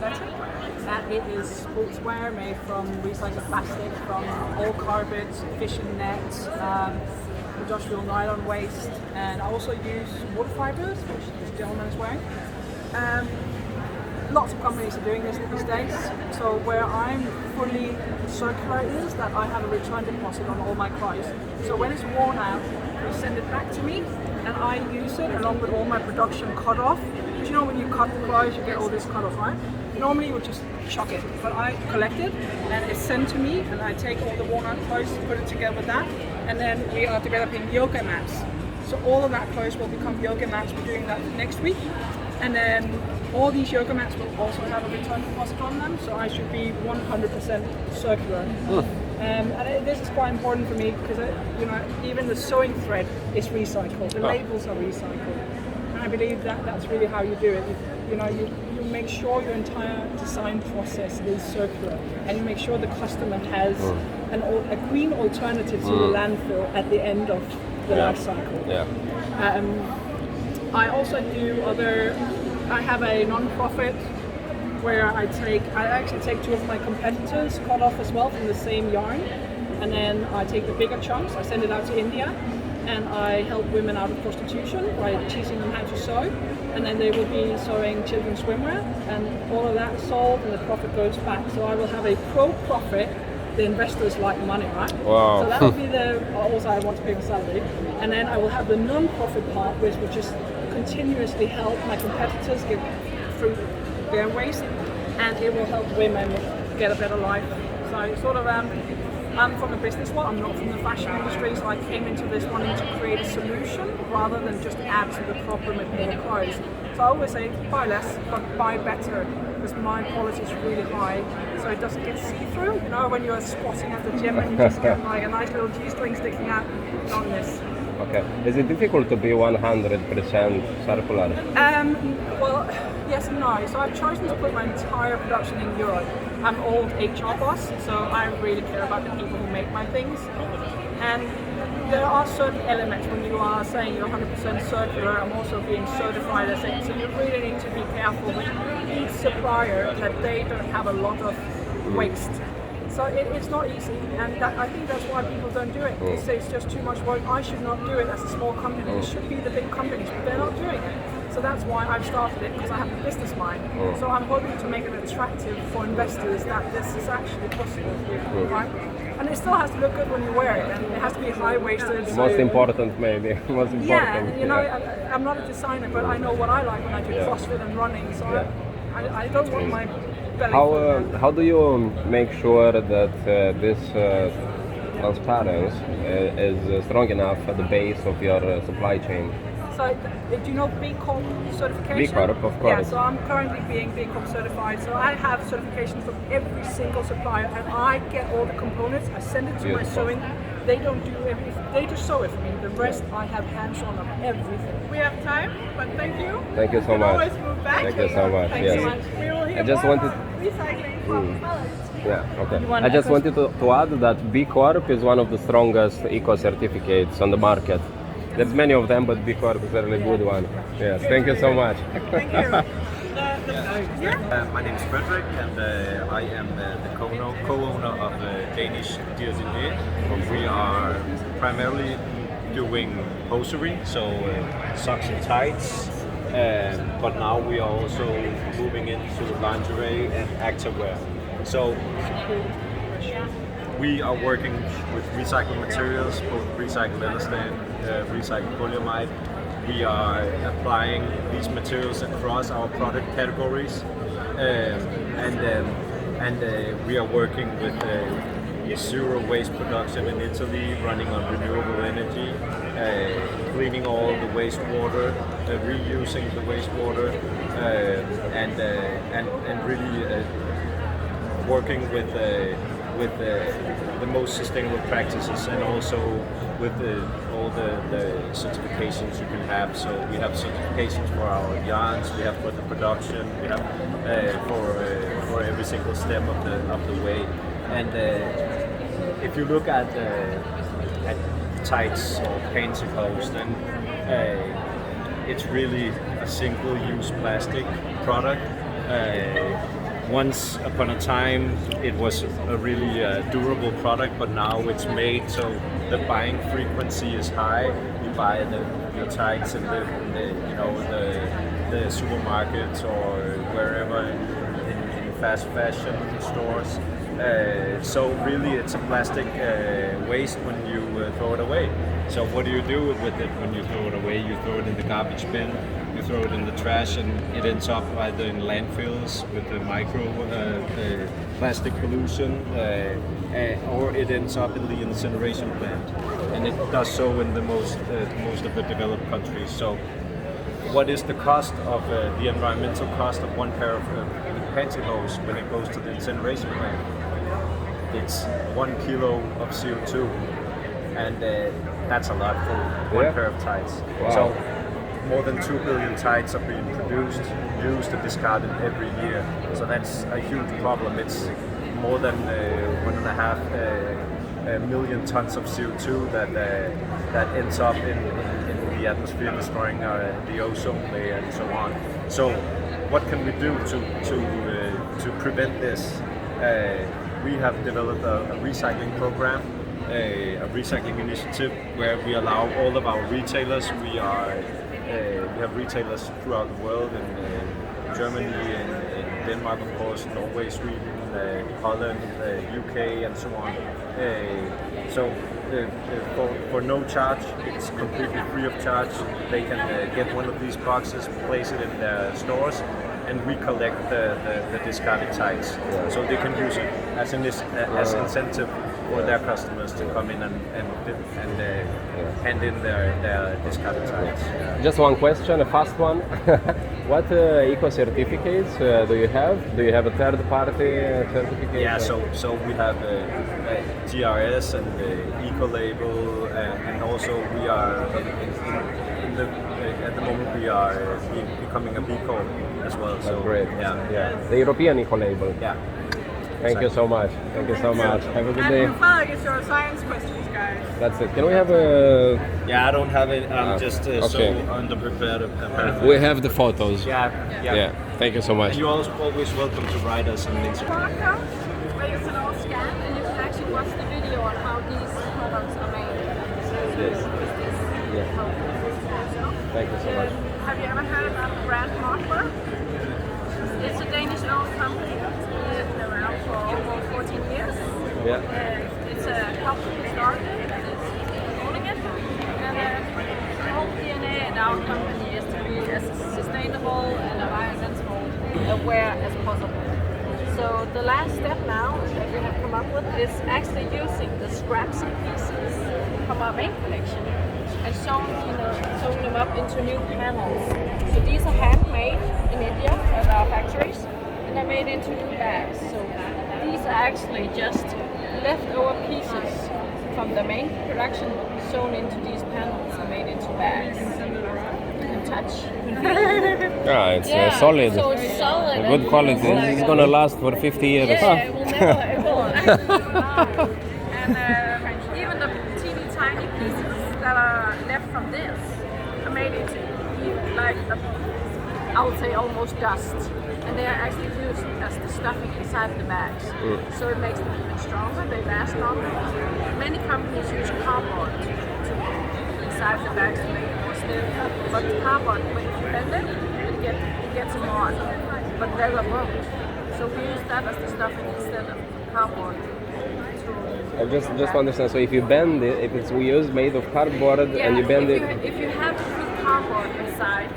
synthetic, and it is sportswear made from recycled plastic, from all carpets, fishing nets, industrial nylon waste, and I also use wood fibers, which this gentleman is wearing. Lots of companies are doing this these days. So where I'm fully circular is that I have a return deposit on all my clothes. So when it's worn out, they send it back to me, and I use it along with all my production cut off. Do you know when you cut the clothes, you get all this cut off, right? Normally you would just chuck it, but I collect it and it's sent to me, and I take all the worn out clothes, put it together with that, and then we are developing yoga mats. So all of that clothes will become yoga mats. We're doing that next week. And then all these yoga mats will also have a return deposit on them, so I should be 100% circular. And this is quite important for me because even the sewing thread is recycled, the labels are recycled, and I believe that that's really how you do it. You make sure your entire design process is circular, and you make sure the customer has a green alternative to the landfill at the end of the life cycle. I also do I have a non-profit where I actually take two of my competitors cut off as well from the same yarn, and then I take the bigger chunks, I send it out to India, and I help women out of prostitution by teaching them how to sew, and then they will be sewing children's swimwear, and all of that is sold and the profit goes back. So I will have a pro-profit. The investors like money, right? Wow. So that will be also I want to pay my salary. And then I will have the non-profit part, which will just continuously help my competitors get through their waste, and it will help women get a better life. So sort of, I'm from a business world, I'm not from the fashion industry, so I came into this wanting to create a solution rather than just add to the problem with more clothes. So I always say, buy less, but buy better, because my quality is really high, so it doesn't get see-through. When you're squatting at the gym and you just get like a nice little G-string sticking out on this. Okay. Is it difficult to be 100% circular? Well, yes and no. So I've chosen to put my entire production in Europe. I'm an old HR boss, so I really care about the people who make my things. And there are certain elements when you are saying you're 100% circular. I'm also being certified as it, so you really need to be careful with each supplier that they don't have a lot of waste. So it's not easy, and I think that's why people don't do it. They say it's just too much work. I should not do it as a small company. It should be the big companies, but they're not doing it. So that's why I've started it, because I have a business mind. So I'm hoping to make it attractive for investors that this is actually possible, right? And it still has to look good when you wear it, and it has to be high-waisted. Most important, maybe. Most important. Yeah, I'm not a designer, but I know what I like when I do CrossFit and running. So I don't want my belly. How do you make sure that this transparency is strong enough at the base of your supply chain? So, do you know B Corp certification? B Corp, of course. Yeah, so I'm currently being B Corp certified. So I have certifications from every single supplier, and I get all the components. I send it to my sewing. They don't do everything. They just sew it for me. The rest, I have hands-on of everything. We have time, but thank you. Thank you so much. Always move back. Thank you so much. Thanks so much. We will hear I just more wanted- about recycling from colors. Yeah, okay. I just wanted to add that B Corp is one of the strongest eco certificates on the market. There's many of them, but B Corp is a really good one. Yes, thank you so much. Thank you. My name is Frederick, and I am the co-owner of the Danish Diazine. We are primarily doing hosiery, so socks and tights, but now we are also moving into lingerie and activewear. So we are working with recycled materials, both recycled elastane, recycled polyamide. We are applying these materials across our product categories, and we are working with zero waste production in Italy, running on renewable energy, cleaning all the wastewater, reusing the wastewater, and really working with the most sustainable practices, and also with all the certifications you can have. So we have certifications for our yarns, we have for the production, we have for every single step of the way. And if you look at tights or pantyhose, then it's really a single-use plastic product. once upon a time it was a really durable product, but now it's made so the buying frequency is high. You buy your tights in the supermarkets or wherever in fast fashion stores. So really it's a plastic waste when you throw it away. So what do you do with it when you throw it away? You throw it in the garbage bin, you throw it in the trash, and it ends up either in landfills with the micro plastic pollution, or it ends up in the incineration plant. And it does so in the most of the developed countries. So what is the cost of the environmental cost of one pair of pantyhose when it goes to the incineration plant? It's 1 kilo of CO2, and that's a lot for one pair of tights. Wow. So more than 2 billion tights are being produced, used, and discarded every year. So that's a huge problem. It's more than 1.5 million tons of CO2 that ends up in the atmosphere, destroying the ozone layer and so on. So what can we do to prevent this? We have developed a recycling program, a recycling initiative where we allow all of our retailers. We have retailers throughout the world, in Germany, in Denmark, of course, Norway, Sweden, Holland, UK, and so on. For no charge, it's completely free of charge. They can get one of these boxes, place it in their stores, and we collect the discarded tights, so they can use it as incentive for their customers to come in and hand in their discarded tights. Just one question, a fast one. What eco certificates do you have? Do you have a third-party certificate? Yeah, so we have GRS and Eco Label, and also we are at the moment we are becoming a B Corp as well. So great. Yeah. The European Eco Label. Yeah. Thank you so much. Thank you so much. Have a good day. And Frederik, it's your science questions, guys. That's it. Can we have a? Yeah, I don't have it. I'm just so okay. underprepared. Apparently. We have the photos. Yeah. Thank you so much. And you're always welcome to write us on Instagram. Barcode, where you can all scan and you can actually watch the video on how these products are made. Yeah. Thank you so much. Have you ever heard about the brand Markberg? It's a Danish-owned company. It's been around for almost 14 years. Yeah. It's a company that started and it's owning it. And the whole DNA in our company is to be as sustainable and environmental aware as possible. So the last step now that we have come up with is actually using the scraps and pieces from our main collection and sewing them up into new panels. So these are handmade in India at our factories, and they're made into new bags. So these are actually just leftover pieces from the main production sewn into these panels and made into bags. You can touch. It's solid. So it's solid. Good quality. This is gonna last for 50 years. Yeah, it will never, it will. And even the teeny tiny pieces that are left from this are made into I would say almost dust. And they are actually used as the stuffing inside the bags. So it makes them even stronger, they last longer. Many companies use cardboard to inside the bags to make it more stiff. But the cardboard, when you bend it gets more. But leather won't. So we use that as the stuffing instead of cardboard. I just understand. So if you bend it, if it's made of cardboard and you bend it. If you have to put cardboard inside,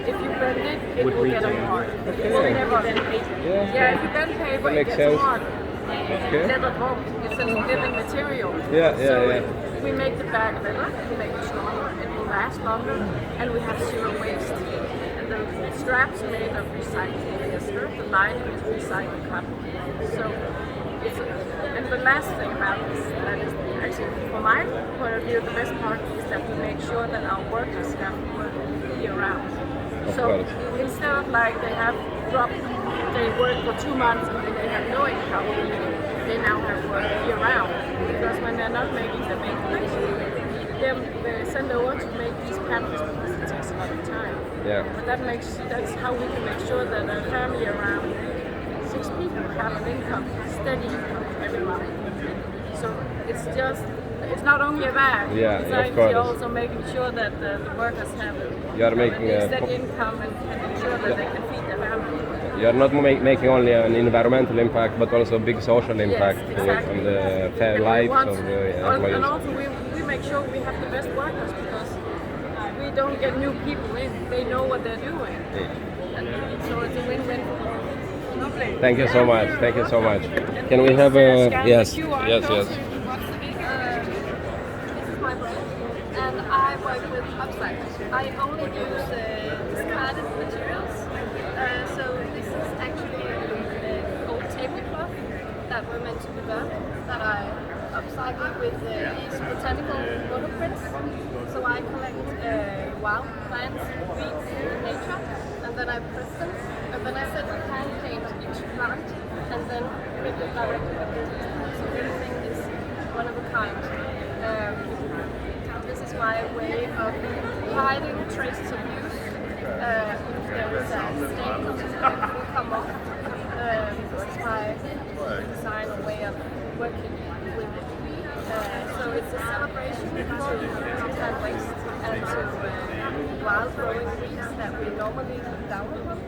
if you bend it, it will get apart. Okay. It will never. Yeah, if you bend paper, it makes gets sense. hard. Okay. Leather won't. It's a living material. Yeah. We make the bag leather, we make it stronger, it will last longer, and we have zero waste. And the straps are made of recycled polyester, the lining is recycled cotton. So and the last thing about this, that is actually from my point of view, the best part is that we make sure that our workers have work year round. So instead of they have they work for 2 months and they have no income, they now have work year round. Because when they're not making the main collection, they're sent over to make these panels because it takes a lot of time. Yeah. But that's how we can make sure that a family around 6 have an income, steady income every month. So it's not only a bag. Yeah, it's of actually course. also making sure that the workers have You are making a a steady income and ensure that they can feed their family. You are not making only an environmental impact, but also a big social impact exactly. on the fair And we lives want- of the employees. And also we make sure we have the best workers because we don't get new people in. They know what they're doing. And so it's a win-win for all. Lovely. Thank you so much. Thank you so much. Can we have a yes, yes, yes. This is my brand, and I work with upcycling. I only use discarded materials. So this is actually old tablecloth that were meant to be burned, that I upcycle with these botanical monoprints. So I collect wild plants, weeds in nature, and then I press them, and then I set the hand paint each plant, and then print it directly with this. So everything is one of a kind. This is my way of hiding traces of use. If there is a stain or something that will come off. This is my design or way of working with it. So it's a celebration for compound waste and to wild growing weeds that we normally look down upon,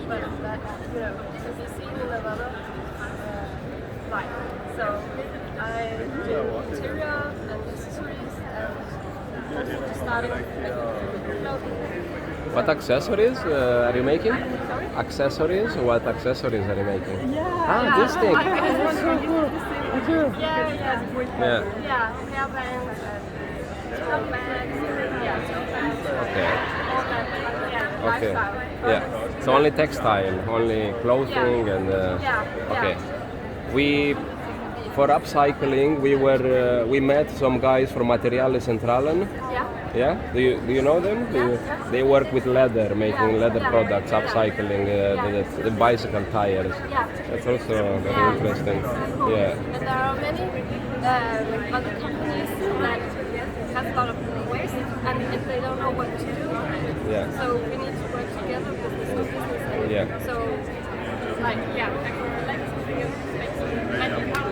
but that can be seen in another light. So I do interior and accessories and also starting clothing. What accessories are you making? Accessories? What accessories are you making? This thing. That's so cool. Yeah. Yeah. Hairbands and tote bags. Yeah, tote bags. Okay. All that, yeah, Okay. lifestyle. Yeah. So only textile, only clothing, and okay. For upcycling, we met some guys from Materiale Centralen. Yeah. Yeah, do you know them? They work with leather, making leather products, upcycling the bicycle tires. Yeah. That's also very interesting. Cool. Yeah. And there are many other companies that have a lot of waste and they don't know what to do. Yeah. So we need to work together with this business. Yeah. So, like, I can collect some things, make some